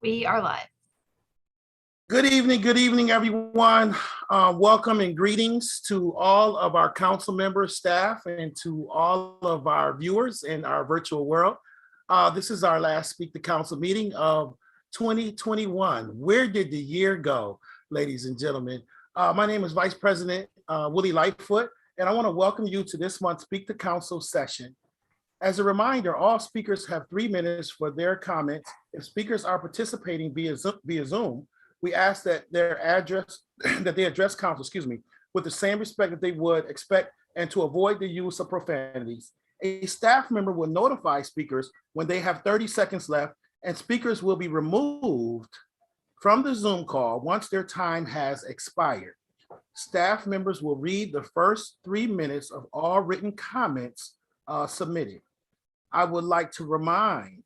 We are live. Good evening, everyone. Welcome and greetings to all of our council members, staff, and to all of our viewers in our virtual world. This is our last Speak to Council meeting of 2021. Where did the year go, ladies and gentlemen? My name is Vice President Willie Lightfoot, and I want to welcome you to this month's Speak to Council session. As a reminder, all speakers have 3 minutes for their comments. If speakers are participating via Zoom, we ask that they address council, with the same respect that they would expect and to avoid the use of profanities. A staff member will notify speakers when they have 30 seconds left, and speakers will be removed from the Zoom call once their time has expired. Staff members will read the first 3 minutes of all written comments submitted. I would like to remind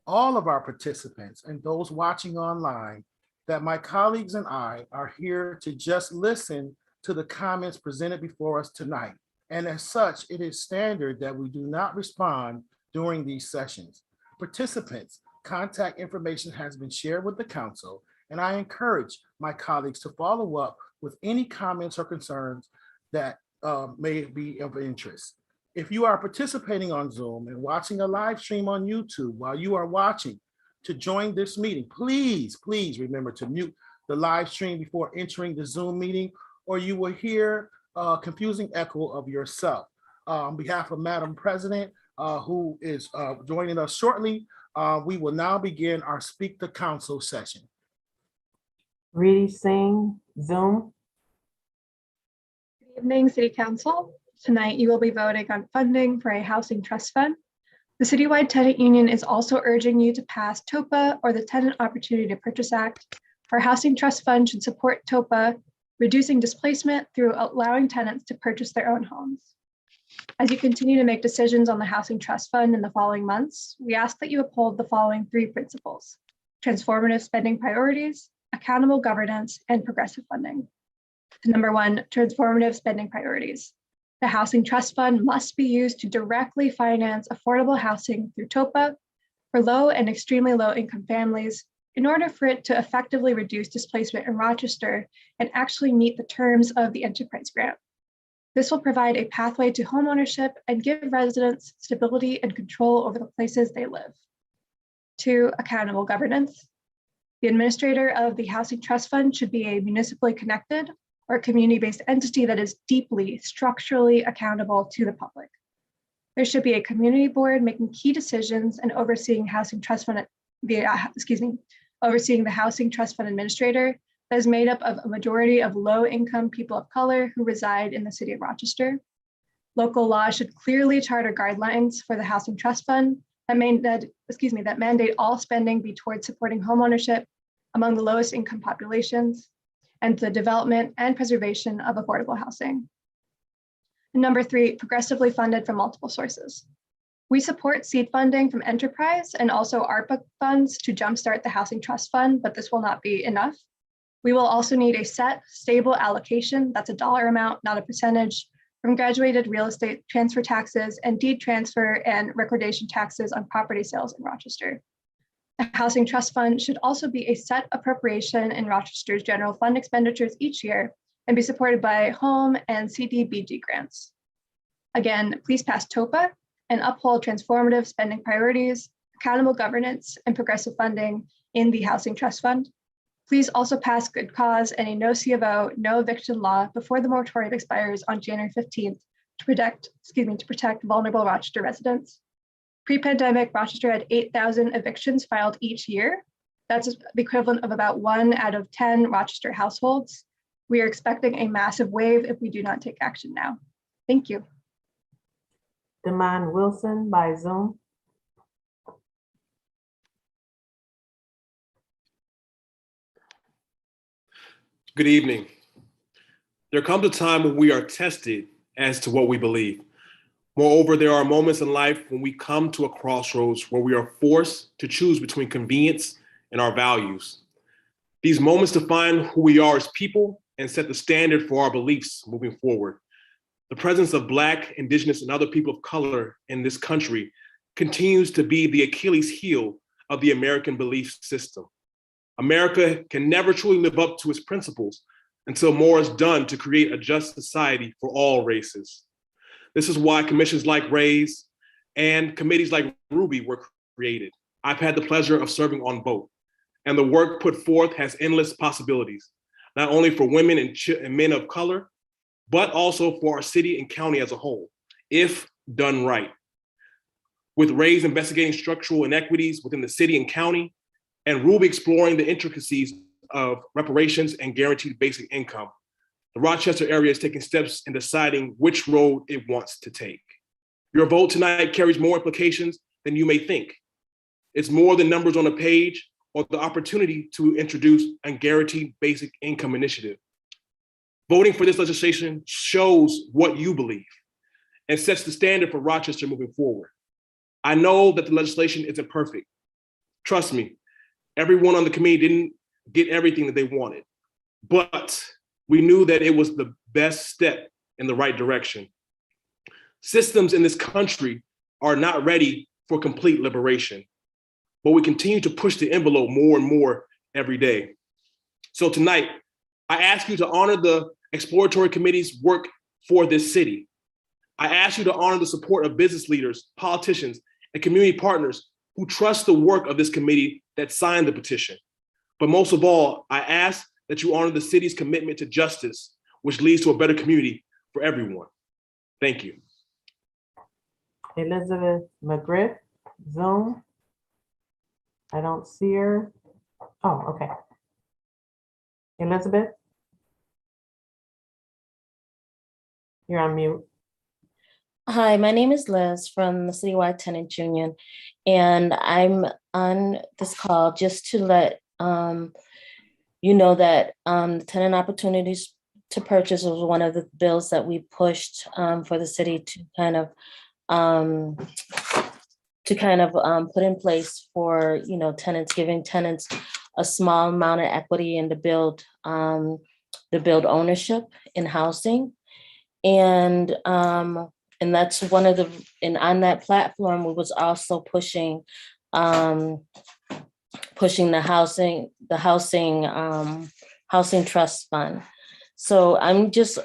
all of our participants and those watching online that my colleagues and I are here to just listen to the comments presented before us tonight. And as such, it is standard that we do not respond during these sessions. Participants' contact information has been shared with the council, and I encourage my colleagues to follow up with any comments or concerns that may be of interest. If you are participating on Zoom and watching a live stream on YouTube while you are watching, to join this meeting, please remember to mute the live stream before entering the Zoom meeting, or you will hear a confusing echo of yourself. On behalf of Madam President, who is joining us shortly, we will now begin our Speak to Council session. Reedy Singh, Zoom. Good evening, City Council. Tonight, you will be voting on funding for a housing trust fund. The Citywide Tenant Union is also urging you to pass TOPA, or the Tenant Opportunity to Purchase Act. Our housing trust fund should support TOPA, reducing displacement through allowing tenants to purchase their own homes. As you continue to make decisions on the housing trust fund in the following months, we ask that you uphold the following 3 principles: transformative spending priorities, accountable governance, and progressive funding. Number 1, transformative spending priorities. The Housing Trust Fund must be used to directly finance affordable housing through TOPA for low and extremely low income families in order for it to effectively reduce displacement in Rochester and actually meet the terms of the enterprise grant. This will provide a pathway to homeownership and give residents stability and control over the places they live. 2, accountable governance. The administrator of the Housing Trust Fund should be a municipally connected or community-based entity that is deeply structurally accountable to the public. There should be a community board making key decisions and overseeing Housing Trust Fund, overseeing the Housing Trust Fund administrator that is made up of a majority of low-income people of color who reside in the city of Rochester. Local law should clearly charter guidelines for the Housing Trust Fund that mandate all spending be towards supporting homeownership among the lowest income populations and the development and preservation of affordable housing. And number 3, progressively funded from multiple sources. We support seed funding from enterprise and also ARPA funds to jumpstart the Housing Trust Fund, but this will not be enough. We will also need a set, stable allocation, that's a dollar amount, not a percentage, from graduated real estate transfer taxes and deed transfer and recordation taxes on property sales in Rochester. The Housing Trust Fund should also be a set appropriation in Rochester's general fund expenditures each year and be supported by home and CDBG grants. Again, please pass TOPA and uphold transformative spending priorities, accountable governance, and progressive funding in the Housing Trust Fund. Please also pass good cause and a no C of O, no eviction law before the moratorium expires on January 15th to protect vulnerable Rochester residents. Pre-pandemic, Rochester had 8,000 evictions filed each year. That's the equivalent of about 1 out of 10 Rochester households. We are expecting a massive wave if we do not take action now. Thank you. Damon Wilson by Zoom. Good evening. There comes a time when we are tested as to what we believe. Moreover, there are moments in life when we come to a crossroads where we are forced to choose between convenience and our values. These moments define who we are as people and set the standard for our beliefs moving forward. The presence of Black, Indigenous, and other people of color in this country continues to be the Achilles heel of the American belief system. America can never truly live up to its principles until more is done to create a just society for all races. This is why commissions like RAISE and committees like Ruby were created. I've had the pleasure of serving on both, and the work put forth has endless possibilities, not only for women and men of color, but also for our city and county as a whole, if done right. With RAISE investigating structural inequities within the city and county, and Ruby exploring the intricacies of reparations and guaranteed basic income, the Rochester area is taking steps in deciding which road it wants to take. Your vote tonight carries more implications than you may think. It's more than numbers on a page or the opportunity to introduce a guaranteed basic income initiative. Voting for this legislation shows what you believe and sets the standard for Rochester moving forward. I know that the legislation isn't perfect. Trust me, everyone on the committee didn't get everything that they wanted, but we knew that it was the best step in the right direction. Systems in this country are not ready for complete liberation, but we continue to push the envelope more and more every day. So tonight, I ask you to honor the exploratory committee's work for this city. I ask you to honor the support of business leaders, politicians, and community partners who trust the work of this committee that signed the petition. But most of all, I ask that you honor the city's commitment to justice, which leads to a better community for everyone. Thank you. Elizabeth McGriff, Zoom. I don't see her. Oh, okay. Elizabeth? You're on mute. Hi, my name is Liz from the Citywide Tenants Union, and I'm on this call just to let you know that the tenant opportunities to purchase was one of the bills that we pushed for the city to kind of put in place for, you know, tenants, giving tenants a small amount of equity and to build ownership in housing. And that's one of the, and on that platform, we was also pushing the housing trust fund. So I'm just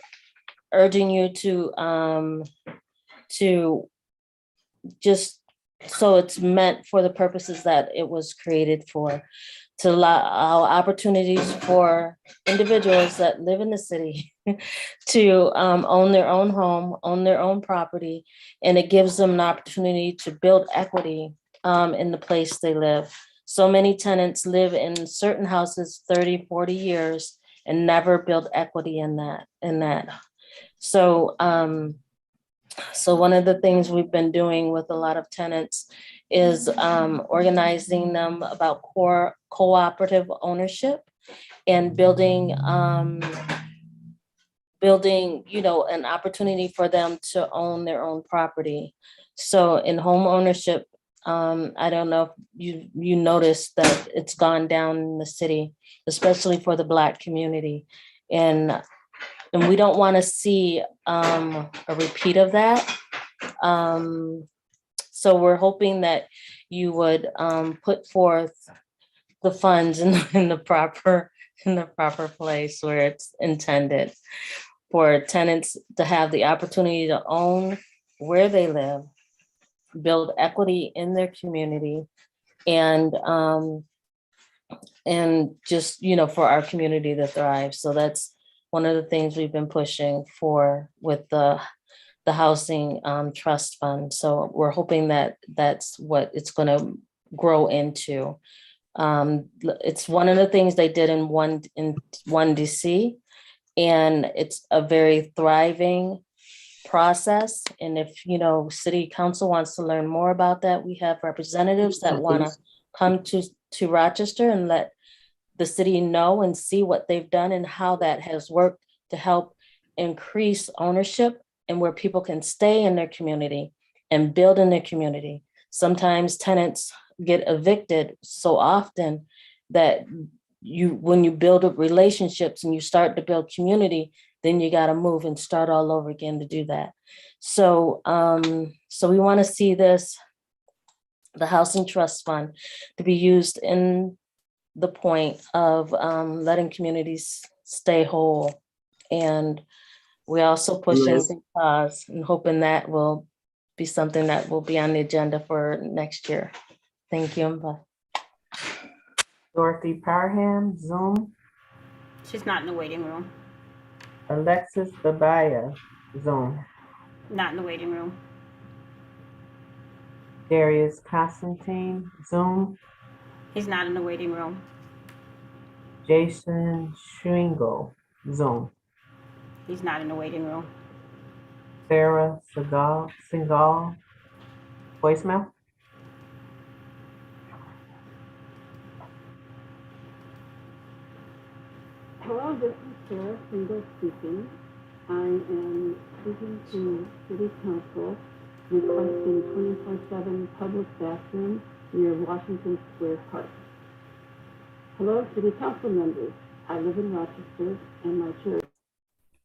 urging you to just, so it's meant for the purposes that it was created for, to allow opportunities for individuals that live in the city to own their own home, own their own property, and it gives them an opportunity to build equity in the place they live. So many tenants live in certain houses 30, 40 years and never build equity in that. So one of the things we've been doing with a lot of tenants is organizing them about cooperative ownership and building, you know, an opportunity for them to own their own property. So in home ownership, I don't know if you noticed that it's gone down in the city, especially for the Black community. And we don't want to see a repeat of that. So we're hoping that you would put forth the funds in the proper place where it's intended for tenants to have the opportunity to own where they live, build equity in their community, and just, you know, for our community to thrive. So that's one of the things we've been pushing for with the housing trust fund. So we're hoping that that's what it's going to grow into. It's one of the things they did in one DC, and it's a very thriving process. And if, you know, city council wants to learn more about that, we have representatives that want to come to Rochester and let the city know and see what they've done and how that has worked to help increase ownership and where people can stay in their community and build in their community. Sometimes tenants get evicted so often that when you build up relationships and you start to build community, then you got to move and start all over again to do that. So, so we want to see the housing trust fund to be used in the point of letting communities stay whole. And we also pushing Yes. the cause and hoping that will be something that will be on the agenda for next year. Thank you. And bye. Dorothy Parham, Zoom. She's not in the waiting room. Alexis Babaya, Zoom. Not in the waiting room. Darius Constantine, Zoom. He's not in the waiting room. Jason Schwingle, Zoom. He's not in the waiting room. Sarah Singal, voicemail. Hello, this is Sarah Single speaking. I am speaking to City Council requesting 24/7 public bathroom near Washington Square Park. Hello, City Council members. I live in Rochester and my church.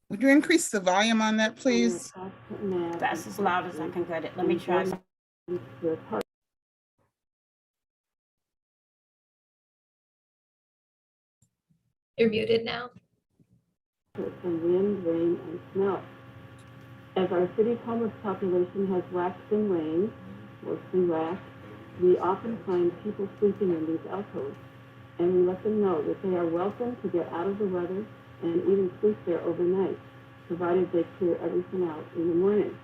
Would you increase the volume on that, please? That's as loud as I can get it. Let me try. Square Park. You're muted now. From wind, rain, and snow. As our city's homeless population has waxed and waned, mostly waxed, we often find people sleeping in these alcoves, and we let them know that they are welcome to get out of the weather and even sleep there overnight, provided they clear everything out in the morning.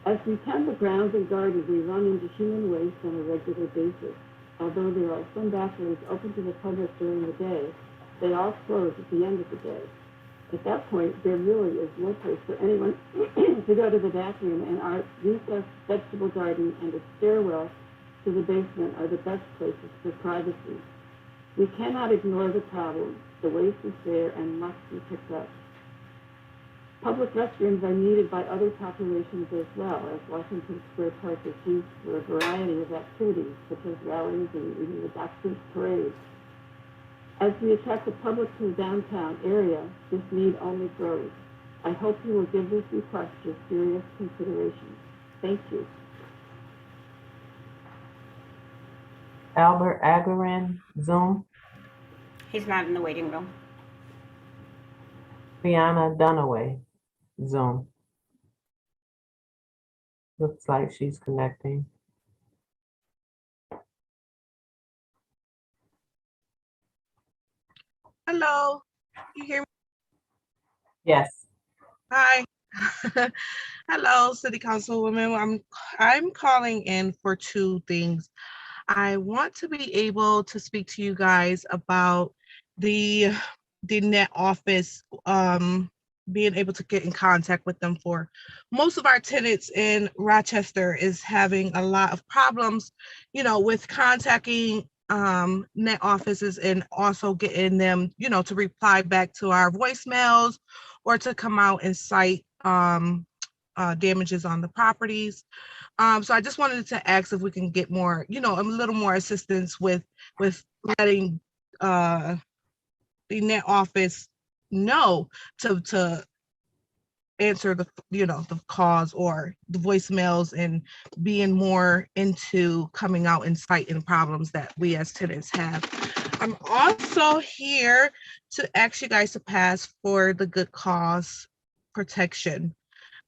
As we tend the grounds and gardens, we run into human waste on a regular basis. Although there are some bathrooms open to the public during the day, they all close at the end of the day. At that point, there really is no place for anyone to go to the bathroom, and our recessed vegetable garden and a stairwell to the basement are the best places for privacy. We cannot ignore the problem. The waste is there and must be picked up. Public restrooms are needed by other populations as well, as Washington Square Park is used for a variety of activities, such as rallies and even the Doctors' Parade. As we attract the public to the downtown area, this need only grows. I hope you will give this request your serious consideration. Thank you. Albert Agarin, Zoom. He's not in the waiting room. Brianna Dunaway, Zoom. Looks like she's connecting. Hello, you hear me? Yes. Hi. Hello, City Councilwoman. I'm calling in for two things. I want to be able to speak to you guys about the net office, being able to get in contact with them. For most of our tenants in Rochester is having a lot of problems, with contacting net offices and also getting them, to reply back to our voicemails or to come out and cite damages on the properties. So I just wanted to ask if we can get more, a little more assistance with letting the net office know to answer the calls or the voicemails, and being more into coming out and citing problems that we as tenants have. I'm also here to ask you guys to pass for the good cause protection.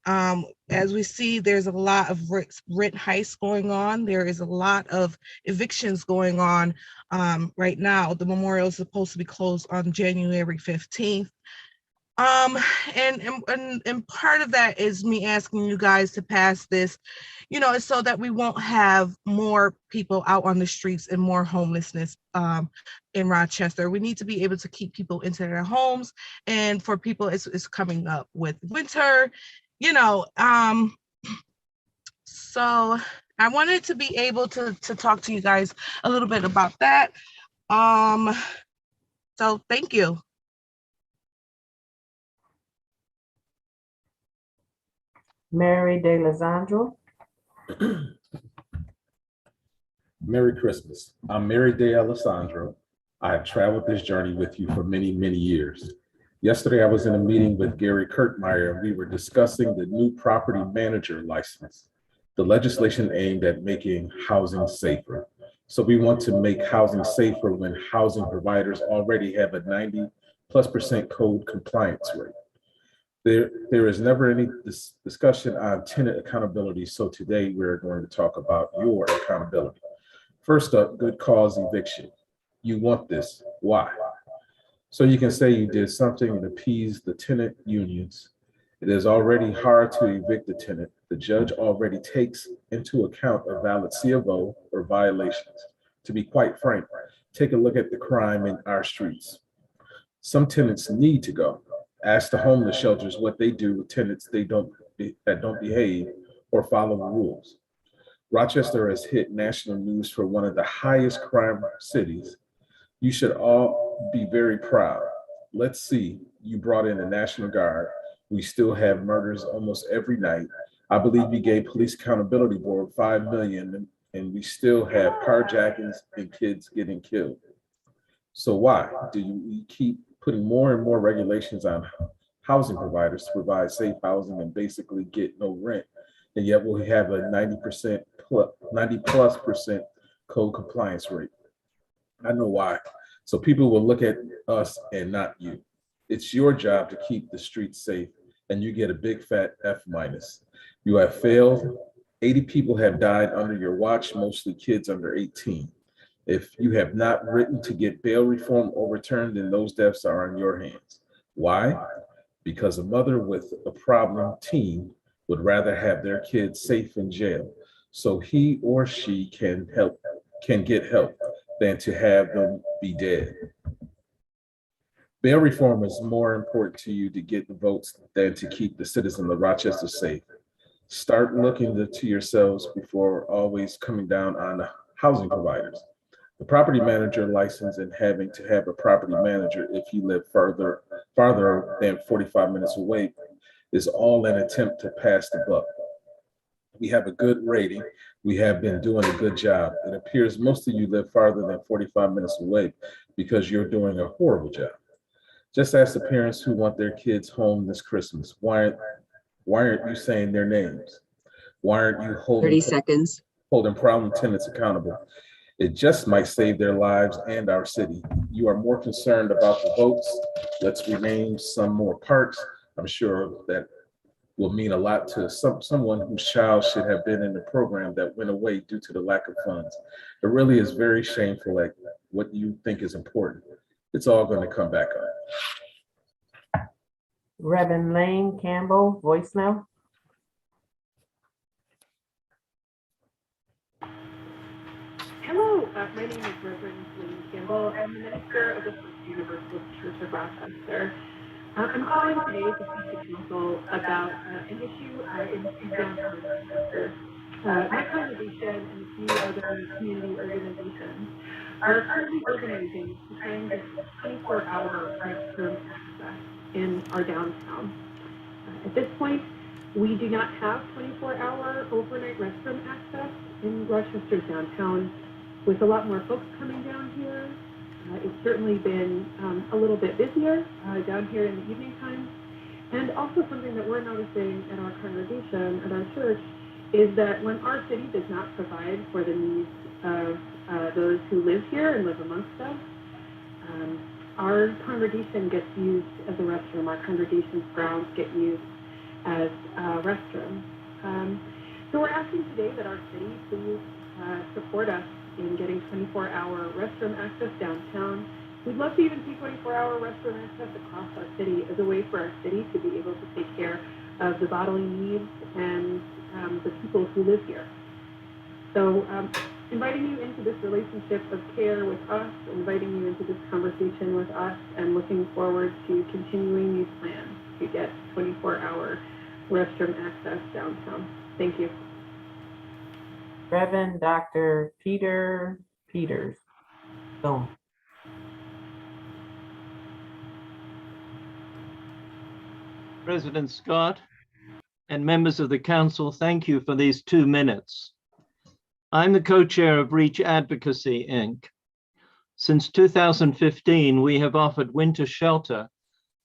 As we see, there's a lot of rent heists going on. There is a lot of evictions going on right now. The memorial is supposed to be closed on January 15th. And part of that is me asking you guys to pass this, so that we won't have more people out on the streets and more homelessness in Rochester. We need to be able to keep people into their homes, and for people, it's coming up with winter, so I wanted to be able to talk to you guys a little bit about that. So thank you. Mary DeLisandro. Merry Christmas. I'm Mary Day Alessandro. I have traveled this journey with you for many, many years. Yesterday, I was in a meeting with Gary Kirkmeyer, and we were discussing the new property manager license, the legislation aimed at making housing safer. So we want to make housing safer when housing providers already have a 90+% code compliance rate. There is never any discussion on tenant accountability. So today we're going to talk about your accountability. First up, good cause eviction. You want this, why? So you can say you did something to appease the tenant unions. It is already hard to evict the tenant. The judge already takes into account a valid C of O or violations. To be quite frank, take a look at the crime in our streets. Some tenants need to go. Ask the homeless shelters what they do with tenants that don't behave or follow the rules. Rochester has hit national news for one of the highest crime cities. You should all be very proud. Let's see, you brought in the National Guard. We still have murders almost every night. I believe we gave Police Accountability Board $5 million, and we still have carjackings and kids getting killed. So why do you keep putting more and more regulations on housing providers to provide safe housing and basically get no rent? And yet we'll have a 90+ code compliance rate. I know why. So people will look at us and not you. It's your job to keep the streets safe, and you get a big fat F-. You have failed. 80 people have died under your watch, mostly kids under 18. If you have not written to get bail reform overturned, then those deaths are on your hands. Why? Because a mother with a problem teen would rather have their kids safe in jail so he or she can get help than to have them be dead. Bail reform is more important to you to get the votes than to keep the citizens of Rochester safe. Start looking to yourselves before always coming down on the housing providers. The property manager license and having to have a property manager if you live farther than 45 minutes away is all an attempt to pass the buck. We have a good rating. We have been doing a good job. It appears most of you live farther than 45 minutes away because you're doing a horrible job. Just ask the parents who want their kids home this Christmas. Why aren't you saying their names? Why aren't you 30 seconds. holding problem tenants accountable? It just might save their lives and our city. You are more concerned about the votes. Let's rename some more parks. I'm sure that will mean a lot to someone whose child should have been in the program that went away due to the lack of funds. It really is very shameful at what you think is important. It's all going to come back up. Reverend Lane Campbell, voicemail. Hello, my name is Reverend Lynn Campbell. I'm the minister of the First Universal Church of Rochester. I'm calling today to speak to council about an issue in downtown Rochester. My congregation and a few other community organizations are currently organizing to try and get 24-hour restroom access in our downtown. At this point, we do not have 24-hour overnight restroom access in Rochester's downtown. With a lot more folks coming down here, it's certainly been a little bit busier down here in the evening time. And also something that we're noticing at our congregation, at our church, is that when our city does not provide for the needs of those who live here and live amongst us, our congregation gets used as a restroom. Our congregation's grounds get used as restrooms. So we're asking today that our city please support us in getting 24-hour restroom access downtown. We'd love to even see 24-hour restroom access across our city as a way for our city to be able to take care of the bodily needs and the people who live here. So inviting you into this relationship of care with us, inviting you into this conversation with us, and looking forward to continuing these plans to get 24-hour restroom access downtown. Thank you. Reverend Dr. Peter Peters. Boom. President Scott and members of the council, thank you for these 2 minutes. I'm the co-chair of Reach Advocacy, Inc. Since 2015, we have offered winter shelter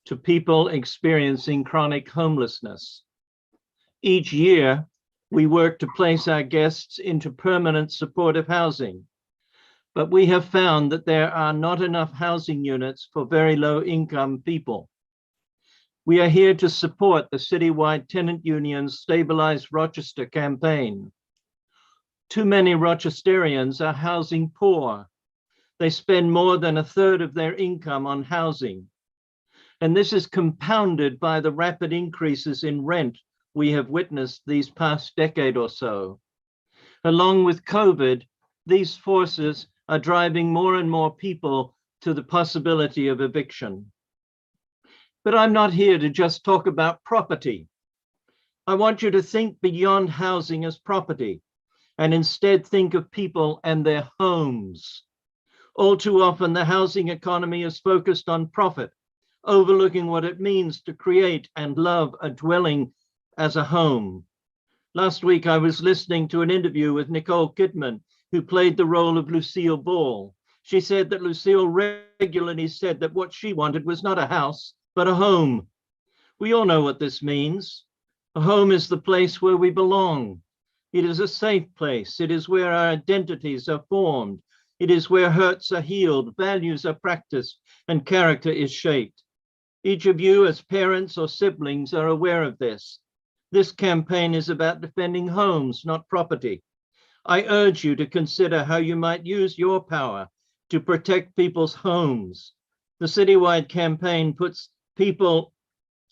to people experiencing chronic homelessness. Each year, we work to place our guests into permanent supportive housing. but we have found that there are not enough housing units for very low income people. We are here to support the citywide tenant union's Stabilize Rochester campaign. Too many Rochesterians are housing poor. They spend more than a third of their income on housing. And this is compounded by the rapid increases in rent we have witnessed these past decade or so. Along with COVID, these forces are driving more and more people to the possibility of eviction. But I'm not here to just talk about property. I want you to think beyond housing as property and instead think of people and their homes. All too often, the housing economy is focused on profit, overlooking what it means to create and love a dwelling as a home. Last week, I was listening to an interview with Nicole Kidman, who played the role of Lucille Ball. She said that Lucille regularly said that what she wanted was not a house, but a home. We all know what this means. A home is the place where we belong. It is a safe place. It is where our identities are formed. It is where hurts are healed, values are practiced, and character is shaped. Each of you as parents or siblings are aware of this. This campaign is about defending homes, not property. I urge you to consider how you might use your power to protect people's homes. The citywide campaign puts people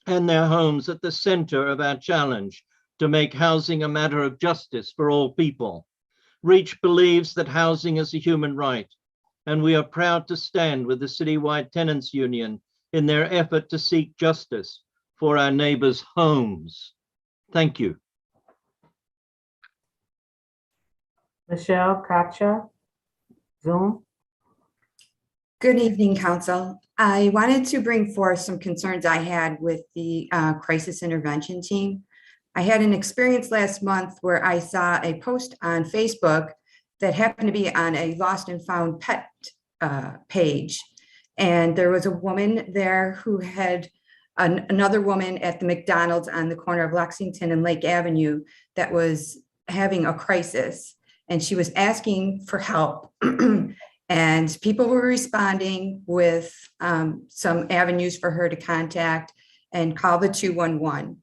and their homes at the center of our challenge to make housing a matter of justice for all people. REACH believes that housing is a human right, and we are proud to stand with the Citywide Tenants Union in their effort to seek justice for our neighbors' homes. Thank you. Michelle Katcha, Zoom. Good evening, Council. I wanted to bring forth some concerns I had with the crisis intervention team. I had an experience last month where I saw a post on Facebook that happened to be on a lost and found pet page. And there was a woman there who had another woman at the McDonald's on the corner of Lexington and Lake Avenue that was having a crisis. And she was asking for help. And people were responding with some avenues for her to contact and call the 211.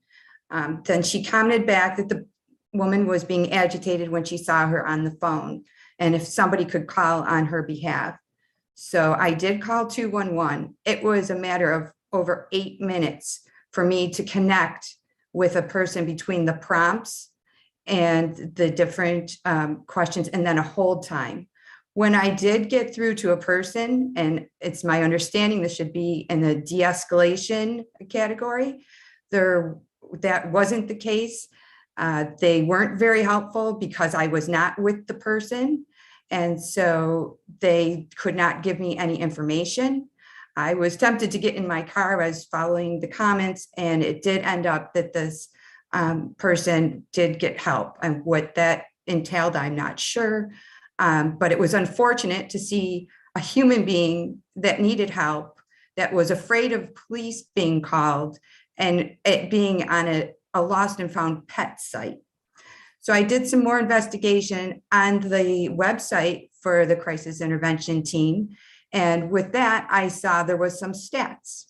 Then she commented back that the woman was being agitated when she saw her on the phone and if somebody could call on her behalf. So I did call 211. It was a matter of over 8 minutes for me to connect with a person between the prompts and the different questions and then a hold time. When I did get through to a person, and it's my understanding this should be in the de-escalation category, that wasn't the case. They weren't very helpful because I was not with the person. And so they could not give me any information. I was tempted to get in my car. I was following the comments, and it did end up that this person did get help. And what that entailed, I'm not sure. But it was unfortunate to see a human being that needed help, that was afraid of police being called, and it being on a lost and found pet site. So I did some more investigation on the website for the crisis intervention team. And with that, I saw there was some stats.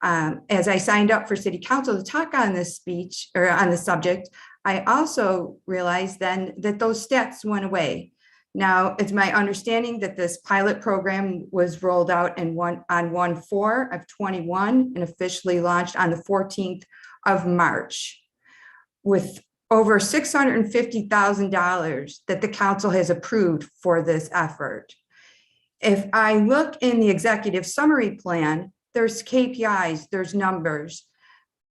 As I signed up for City Council to talk on this speech or on the subject, I also realized then that those stats went away. Now, it's my understanding that this pilot program was rolled out on 1/4 of 21 and officially launched on the 14th of March with over $650,000 that the council has approved for this effort. If I look in the executive summary plan, there's KPIs, there's numbers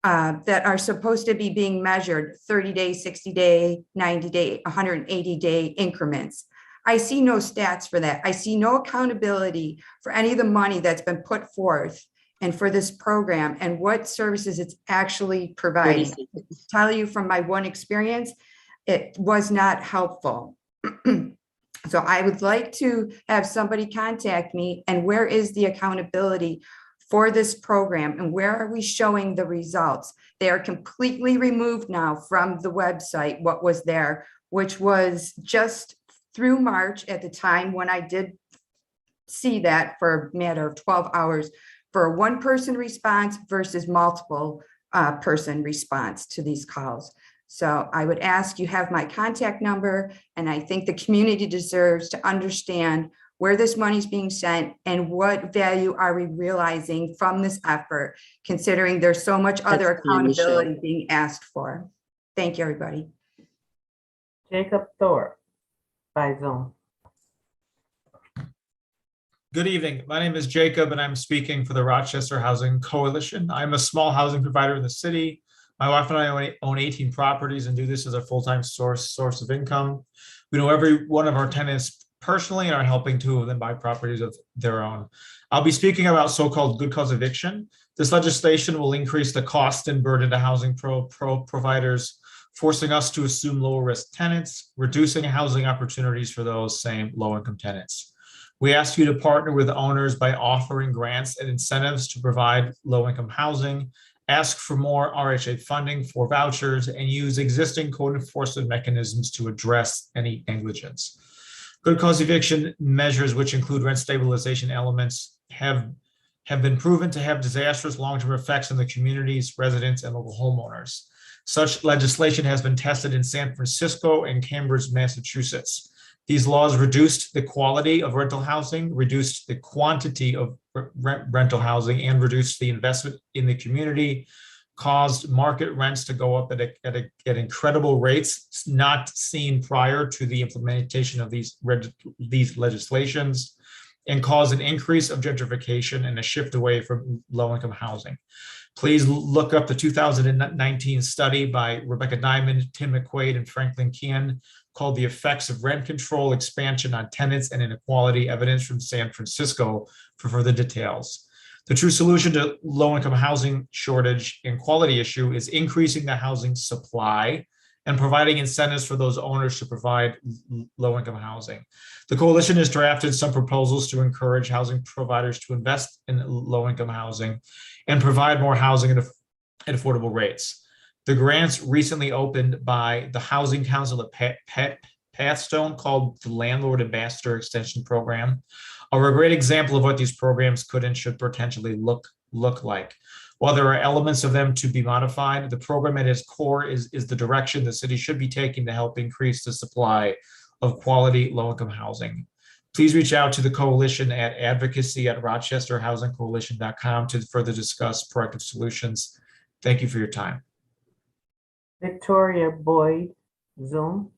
that are supposed to be being measured 30-day, 60-day, 90-day, 180-day increments. I see no stats for that. I see no accountability for any of the money that's been put forth and for this program and what services it's actually providing. To tell you from my one experience, it was not helpful. So I would like to have somebody contact me, and where is the accountability for this program and where are we showing the results? They are completely removed now from the website, what was there, which was just through March at the time when I did see that for a matter of 12 hours for a one-person response versus multiple person response to these calls. So I would ask, you have my contact number, and I think the community deserves to understand where this money is being sent and what value are we realizing from this effort, considering there's so much other That's the issue. accountability being asked for. Thank you, everybody. Jacob Thorpe by Zoom. Good evening. My name is Jacob, and I'm speaking for the Rochester Housing Coalition. I'm a small housing provider in the city. My wife and I own 18 properties and do this as a full-time source of income. We know every one of our tenants personally and are helping 2 of them buy properties of their own. I'll be speaking about so-called good cause eviction. This legislation will increase the cost and burden to housing providers, forcing us to assume lower risk tenants, reducing housing opportunities for those same low-income tenants. We ask you to partner with owners by offering grants and incentives to provide low-income housing, ask for more RHA funding for vouchers, and use existing code enforcement mechanisms to address any negligence. Good cause eviction measures, which include rent stabilization elements, have been proven to have disastrous long-term effects on the communities, residents, and local homeowners. Such legislation has been tested in San Francisco and Cambridge, Massachusetts. These laws reduced the quality of rental housing, reduced the quantity of rental housing, and reduced the investment in the community, caused market rents to go up at incredible rates not seen prior to the implementation of these legislations, and caused an increase of gentrification and a shift away from low-income housing. Please look up the 2019 study by Rebecca Diamond, Tim McQuaid, and Franklin Kian called The Effects of Rent Control Expansion on Tenants and Inequality, Evidence from San Francisco, for further details. The true solution to low-income housing shortage and quality issue is increasing the housing supply and providing incentives for those owners to provide low-income housing. The coalition has drafted some proposals to encourage housing providers to invest in low-income housing and provide more housing at affordable rates. The grants recently opened by the Housing Council at Pathstone, called the Landlord Ambassador Extension Program, are a great example of what these programs could and should potentially look like. While there are elements of them to be modified, the program at its core is the direction the city should be taking to help increase the supply of quality low-income housing. Please reach out to the coalition at advocacy@rochesterhousingcoalition.com to further discuss proactive solutions. Thank you for your time. Victoria Boyd, Zoom.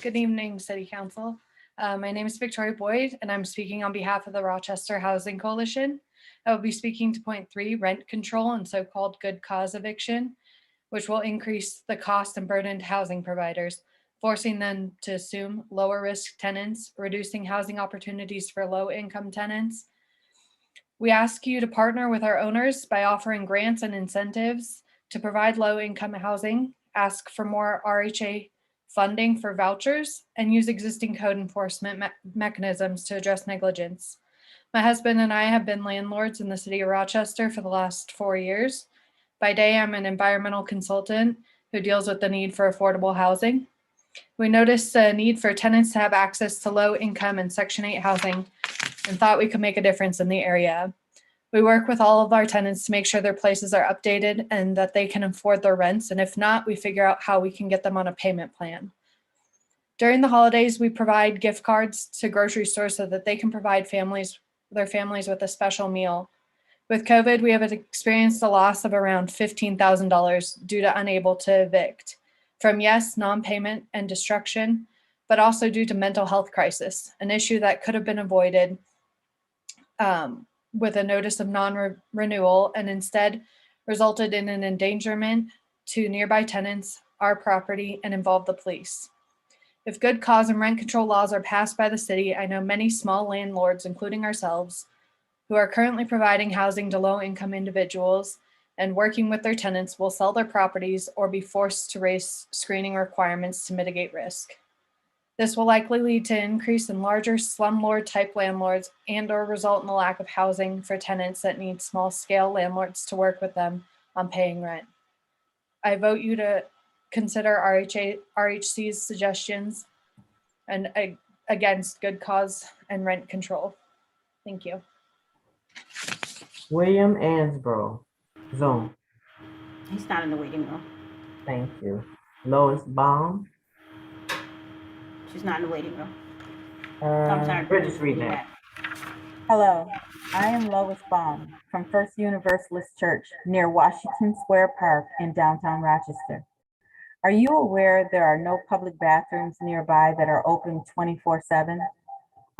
Good evening, City Council. My name is Victoria Boyd, and I'm speaking on behalf of the Rochester Housing Coalition. I will be speaking to point 3, rent control and so-called good cause eviction, which will increase the cost and burden to housing providers, forcing them to assume lower risk tenants, reducing housing opportunities for low-income tenants. We ask you to partner with our owners by offering grants and incentives to provide low-income housing, ask for more RHA funding for vouchers, and use existing code enforcement mechanisms to address negligence. My husband and I have been landlords in the city of Rochester for the last 4 years. By day, I'm an environmental consultant who deals with the need for affordable housing. We noticed a need for tenants to have access to low income and Section 8 housing and thought we could make a difference in the area. We work with all of our tenants to make sure their places are updated and that they can afford their rents. And if not, we figure out how we can get them on a payment plan. During the holidays, we provide gift cards to grocery stores so that they can provide their families with a special meal. With COVID, we have experienced a loss of around $15,000 due to unable to evict from, yes, non-payment and destruction, but also due to mental health crisis, an issue that could have been avoided with a notice of non-renewal and instead resulted in an endangerment to nearby tenants, our property, and involved the police. If good cause and rent control laws are passed by the city, I know many small landlords, including ourselves, who are currently providing housing to low-income individuals and working with their tenants will sell their properties or be forced to raise screening requirements to mitigate risk. This will likely lead to an increase in larger slumlord-type landlords and/or result in the lack of housing for tenants that need small-scale landlords to work with them on paying rent. I vote you to consider RHC's suggestions, and against good cause and rent control. Thank you. William Ansbro, Zoom. He's not in the waiting room. Thank you. Lois Baum. She's not in the waiting room. I'm sorry. Bridget's reading that. Hello, I am Lois Baum from First Universalist Church near Washington Square Park in downtown Rochester. Are you aware there are no public bathrooms nearby that are open 24/7?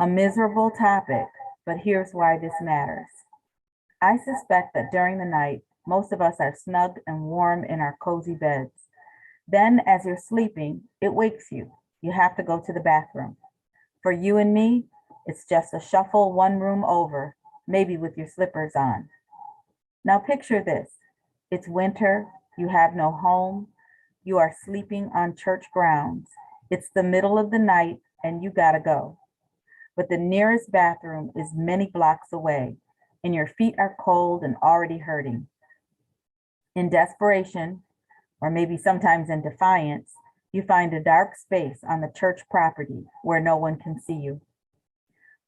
A miserable topic, but here's why this matters. I suspect that during the night, most of us are snug and warm in our cozy beds. Then as you're sleeping, it wakes you. You have to go to the bathroom. For you and me, it's just a shuffle one room over, maybe with your slippers on. Now picture this. It's winter, you have no home, you are sleeping on church grounds. It's the middle of the night and you gotta go. But the nearest bathroom is many blocks away and your feet are cold and already hurting. In desperation, or maybe sometimes in defiance, you find a dark space on the church property where no one can see you.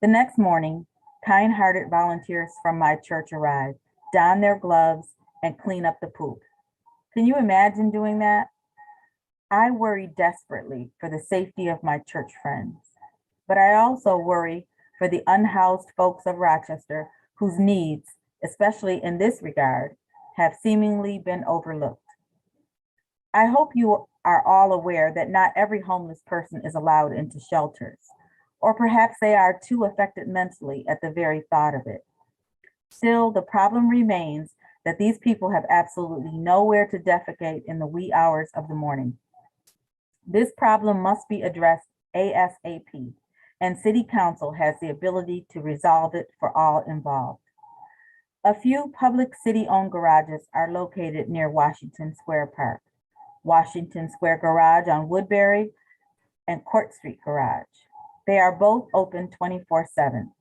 The next morning, kind-hearted volunteers from my church arrive, don their gloves, and clean up the poop. Can you imagine doing that? I worry desperately for the safety of my church friends, but I also worry for the unhoused folks of Rochester whose needs, especially in this regard, have seemingly been overlooked. I hope you are all aware that not every homeless person is allowed into shelters, or perhaps they are too affected mentally at the very thought of it. Still, the problem remains that these people have absolutely nowhere to defecate in the wee hours of the morning. This problem must be addressed ASAP, and City Council has the ability to resolve it for all involved. A few public city-owned garages are located near Washington Square Park, Washington Square Garage on Woodbury, and Court Street Garage. They are both open 24/7.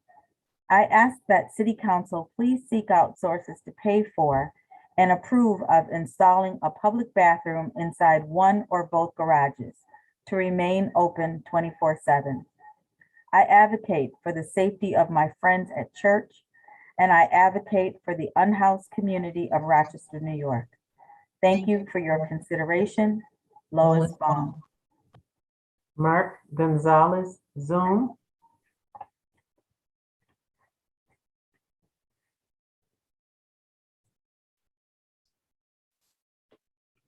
I ask that City Council please seek out sources to pay for and approve of installing a public bathroom inside one or both garages to remain open 24/7. I advocate for the safety of my friends at church, and I advocate for the unhoused community of Rochester, New York. Thank you for your consideration. Lois Baum. Mark Gonzalez, Zoom.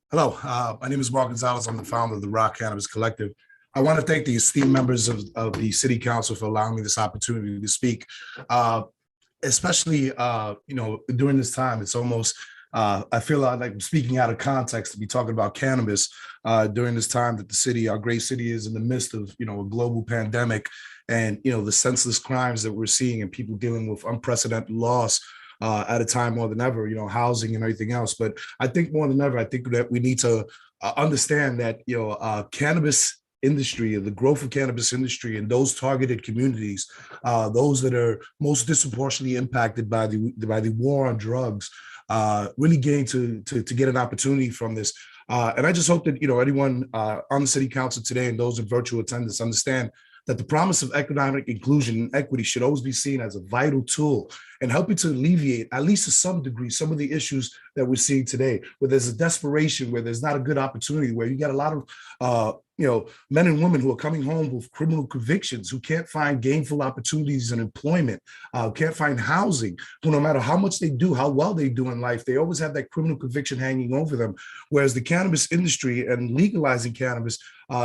Hello, my name is Mark Gonzalez. I'm the founder of the Rock Cannabis Collective. I want to thank the esteemed members of the City Council for allowing me this opportunity to speak. Especially, during this time, it's almost, I feel like I'm speaking out of context to be talking about cannabis during this time that the city, our great city, is in the midst of, a global pandemic and, the senseless crimes that we're seeing and people dealing with unprecedented loss at a time more than ever, housing and everything else. But I think more than ever, I think that we need to understand that, cannabis industry, the growth of cannabis industry and those targeted communities, those that are most disproportionately impacted by the war on drugs, really getting to get an opportunity from this. And I just hope that, anyone on the City Council today and those in virtual attendance understand that the promise of economic inclusion and equity should always be seen as a vital tool and helping to alleviate, at least to some degree, some of the issues that we're seeing today, where there's a desperation, where there's not a good opportunity, where you got a lot of men and women who are coming home with criminal convictions, who can't find gainful opportunities and employment, can't find housing, who no matter how much they do, how well they do in life, they always have that criminal conviction hanging over them. Whereas the cannabis industry and legalizing cannabis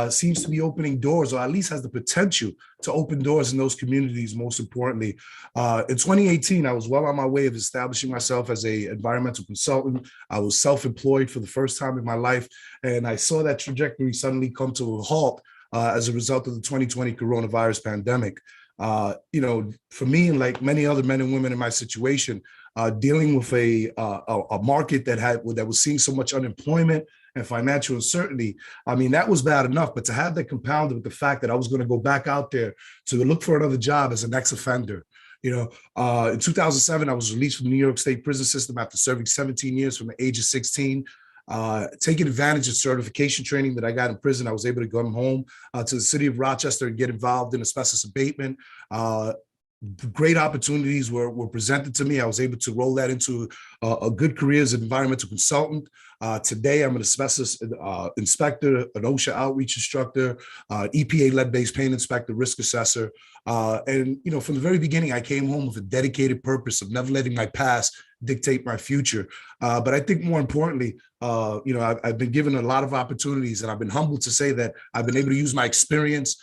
seems to be opening doors, or at least has the potential to open doors in those communities, most importantly. In 2018, I was well on my way of establishing myself as an environmental consultant. I was self-employed for the first time in my life, and I saw that trajectory suddenly come to a halt as a result of the 2020 coronavirus pandemic. For me, and like many other men and women in my situation, dealing with a market that was seeing so much unemployment and financial uncertainty, I mean, that was bad enough. But to have that compounded with the fact that I was going to go back out there to look for another job as an ex-offender. In 2007, I was released from the New York State prison system after serving 17 years from the age of 16. taking advantage of certification training that I got in prison. I was able to come home to the city of Rochester and get involved in asbestos abatement. Great opportunities were presented to me. I was able to roll that into a good career as an environmental consultant. Today, I'm an asbestos inspector, an OSHA outreach instructor, EPA lead-based paint inspector, risk assessor. And, you know, from the very beginning, I came home with a dedicated purpose of never letting my past dictate my future. But I think more importantly, you know, I've been given a lot of opportunities, and I've been humbled to say that I've been able to use my experience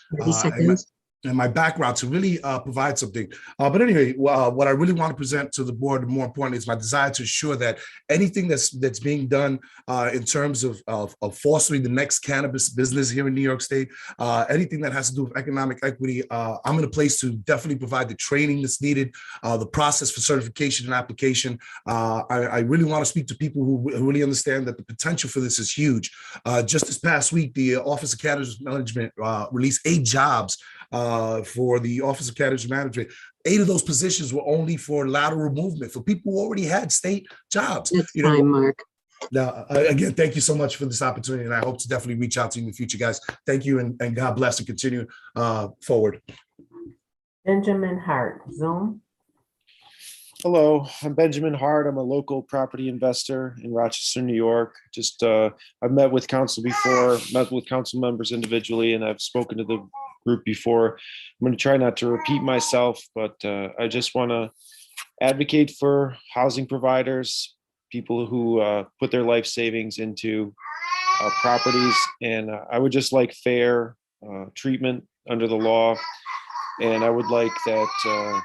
and my background to really provide something. But anyway, what I really want to present to the board, and more importantly, is my desire to ensure that anything that's being done in terms of fostering the next cannabis business here in New York State, anything that has to do with economic equity, I'm in a place to definitely provide the training that's needed, the process for certification and application. I really want to speak to people who really understand that the potential for this is huge. Just this past week, the Office of Cannabis Management released 8 jobs for the Office of Cannabis Management. 8 of those positions were only for lateral movement for people who already had state jobs. That's time, Mark. Now, again, thank you so much for this opportunity, and I hope to definitely reach out to you in the future, guys. Thank you, and God bless, and continue forward. Benjamin Hart, Zoom. Hello, I'm Benjamin Hart. I'm a local property investor in Rochester, New York. Just I've met with council before, met with council members individually, and I've spoken to the group before. I'm going to try not to repeat myself, but I just want to advocate for housing providers, people who put their life savings into properties, and I would just like fair treatment under the law, and I would like that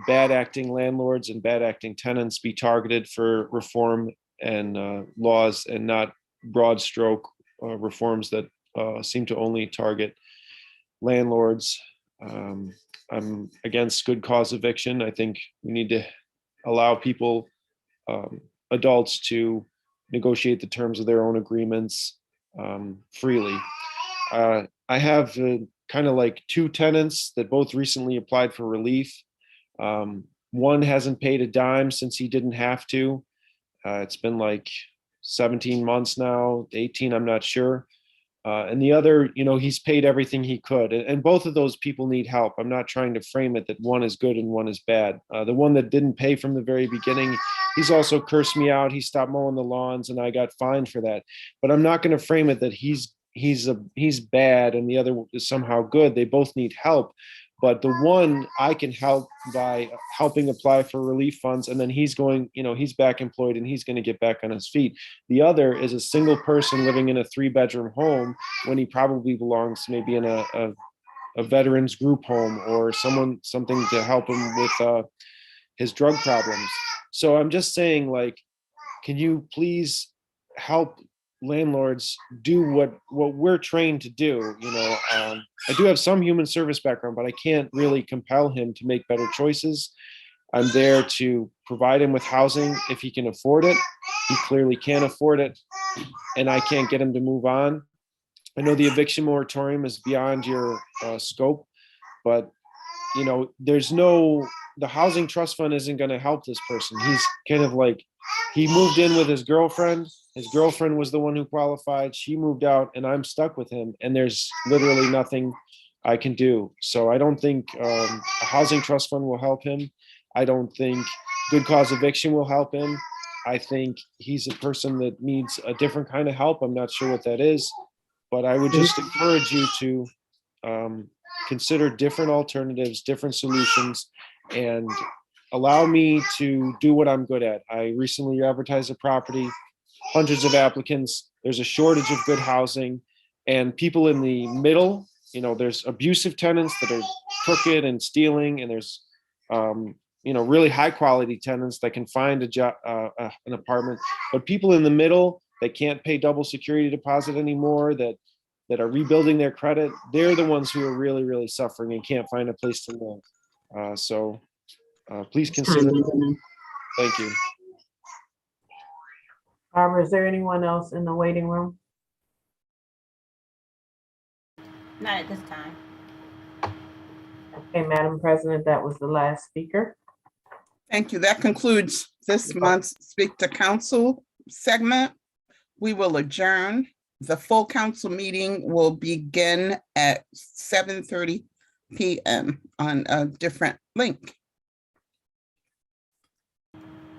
bad acting landlords and bad acting tenants be targeted for reform and laws, and not broad stroke reforms that seem to only target landlords. I'm against good cause eviction. I think we need to allow people, adults, to negotiate the terms of their own agreements freely. I have kind of like 2 tenants that both recently applied for relief. One hasn't paid a dime since he didn't have to. It's been like 17 months now, 18, I'm not sure. And the other, you know, he's paid everything he could. And both of those people need help. I'm not trying to frame it that one is good and one is bad. The one that didn't pay from the very beginning, he's also cursed me out. He stopped mowing the lawns and I got fined for that. But I'm not going to frame it that he's bad and the other is somehow good. They both need help. But the one I can help by helping apply for relief funds, and then he's going, you know, he's back employed and he's going to get back on his feet. The other is a single person living in a 3-bedroom home when he probably belongs maybe in a veterans group home or something to help him with his drug problems. So I'm just saying, like, can you please help landlords do what we're trained to do? You know, I do have some human service background, but I can't really compel him to make better choices. I'm there to provide him with housing if he can afford it. He clearly can't afford it, and I can't get him to move on. I know the eviction moratorium is beyond your scope, but you know, the housing trust fund isn't going to help this person. He's kind of like, he moved in with his girlfriend. His girlfriend was the one who qualified. She moved out and I'm stuck with him, and there's literally nothing I can do. So I don't think a housing trust fund will help him. I don't think good cause eviction will help him. I think he's a person that needs a different kind of help. I'm not sure what that is, but I would just encourage you to consider different alternatives, different solutions, and allow me to do what I'm good at. I recently advertised a property, hundreds of applicants. There's a shortage of good housing, and people in the middle, you know, there's abusive tenants that are crooked and stealing, and there's, you know, really high quality tenants that can find a job, an apartment, but people in the middle that can't pay double security deposit anymore, that are rebuilding their credit, they're the ones who are really, really suffering and can't find a place to live. So please consider. Thank you. Barbara, is there anyone else in the waiting room? Not at this time. Okay, Madam President, that was the last speaker. Thank you. That concludes this month's Speak to Council segment. we will adjourn. The full council meeting will begin at 7:30 p.m. on a different link.